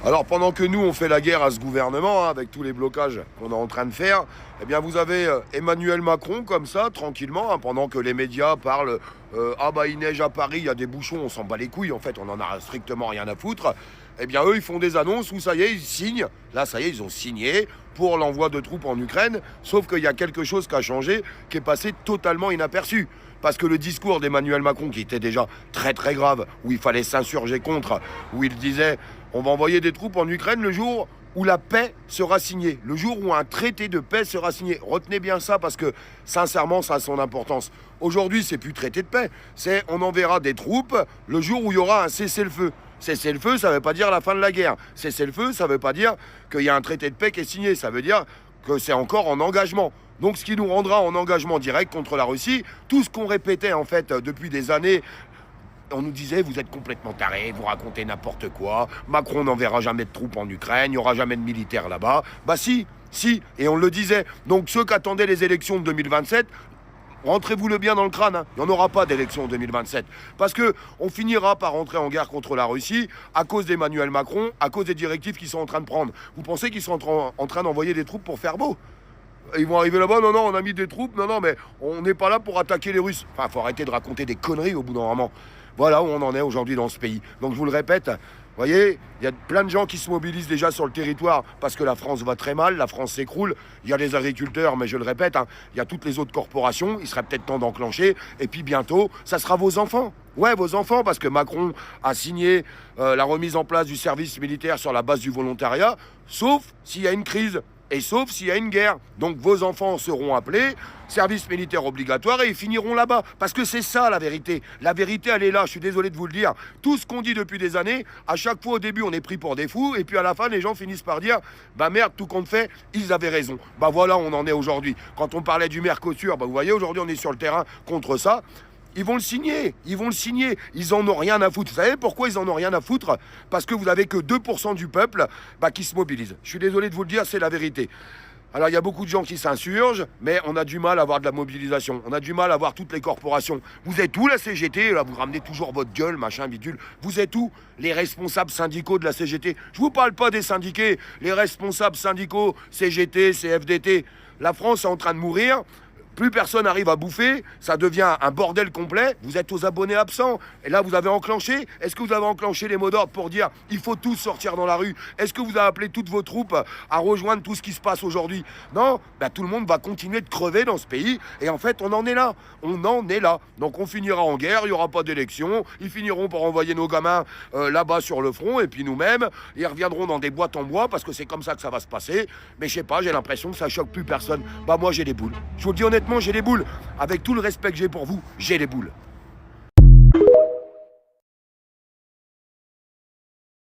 Alors pendant que nous on fait la guerre à ce gouvernement, avec tous les blocages qu'on est en train de faire, eh bien vous avez Emmanuel Macron comme ça, tranquillement, pendant que les médias parlent ah bah il neige à Paris, il y a des bouchons, on s'en bat les couilles, en fait on en a strictement rien à foutre. Eh bien eux ils font des annonces où ça y est, ils signent, là ça y est, ils ont signé pour l'envoi de troupes en Ukraine, sauf qu'il y a quelque chose qui a changé, qui est passé totalement inaperçu. Parce que le discours d'Emmanuel Macron, qui était déjà très très grave, où il fallait s'insurger contre, où il disait on va envoyer des troupes en Ukraine le jour où la paix sera signée, le jour où un traité de paix sera signé. Retenez bien ça parce que sincèrement ça a son importance. Aujourd'hui c'est plus traité de paix, c'est on enverra des troupes le jour où il y aura un cessez-le-feu. Cessez-le-feu ça ne veut pas dire la fin de la guerre. Cessez-le-feu ça ne veut pas dire qu'il y a un traité de paix qui est signé, ça veut dire que c'est encore en engagement. Donc ce qui nous rendra en engagement direct contre la Russie, tout ce qu'on répétait en fait depuis des années, on nous disait vous êtes complètement tarés, vous racontez n'importe quoi, Macron n'enverra jamais de troupes en Ukraine, il n'y aura jamais de militaires là-bas. Bah si, et on le disait. Donc ceux qui attendaient les élections de 2027, rentrez-vous le bien dans le crâne, hein. Il n'y en aura pas d'élection en 2027. Parce qu'on finira par rentrer en guerre contre la Russie à cause d'Emmanuel Macron, à cause des directives qu'ils sont en train de prendre. Vous pensez qu'ils sont en train d'envoyer des troupes pour faire beau ? Ils vont arriver là-bas, non, on a mis des troupes, non, mais on n'est pas là pour attaquer les Russes. Enfin, faut arrêter de raconter des conneries au bout d'un moment. Voilà où on en est aujourd'hui dans ce pays. Donc je vous le répète, vous voyez, il y a plein de gens qui se mobilisent déjà sur le territoire parce que la France va très mal, la France s'écroule. Il y a les agriculteurs, mais je le répète, il y a toutes les autres corporations. Il serait peut-être temps d'enclencher. Et puis bientôt, ça sera vos enfants. Ouais, vos enfants, parce que Macron a signé la remise en place du service militaire sur la base du volontariat, sauf s'il y a une crise. Et sauf s'il y a une guerre. Donc vos enfants seront appelés, service militaire obligatoire, et ils finiront là-bas. Parce que c'est ça la vérité. La vérité, elle est là, je suis désolé de vous le dire. Tout ce qu'on dit depuis des années, à chaque fois au début, on est pris pour des fous, et puis à la fin, les gens finissent par dire bah merde, tout compte fait, ils avaient raison. Bah voilà, on en est aujourd'hui. Quand on parlait du Mercosur, bah vous voyez, aujourd'hui, on est sur le terrain contre ça. Ils vont le signer, ils en ont rien à foutre. Vous savez pourquoi ils en ont rien à foutre? Parce que vous n'avez que 2% du peuple qui se mobilise. Je suis désolé de vous le dire, c'est la vérité. Alors il y a beaucoup de gens qui s'insurgent, mais on a du mal à avoir de la mobilisation. On a du mal à voir toutes les corporations. Vous êtes où la CGT? Là, vous ramenez toujours votre gueule, machin, bidule. Vous êtes où les responsables syndicaux de la CGT? Je vous parle pas des syndiqués, les responsables syndicaux, CGT, CFDT. La France est en train de mourir. Plus personne n'arrive à bouffer, ça devient un bordel complet. Vous êtes aux abonnés absents. Et là, vous avez enclenché. Est-ce que vous avez enclenché les mots d'ordre pour dire il faut tous sortir dans la rue? Est-ce que vous avez appelé toutes vos troupes à rejoindre tout ce qui se passe aujourd'hui? Non, tout le monde va continuer de crever dans ce pays. Et en fait, on en est là. On en est là. Donc on finira en guerre, il n'y aura pas d'élection. Ils finiront par envoyer nos gamins là-bas sur le front. Et puis nous-mêmes, ils reviendront dans des boîtes en bois parce que c'est comme ça que ça va se passer. Mais je sais pas, j'ai l'impression que ça choque plus personne. Moi, j'ai des boules. Je vous le dis honnêtement, j'ai les boules. Avec tout le respect que j'ai pour vous, j'ai les boules.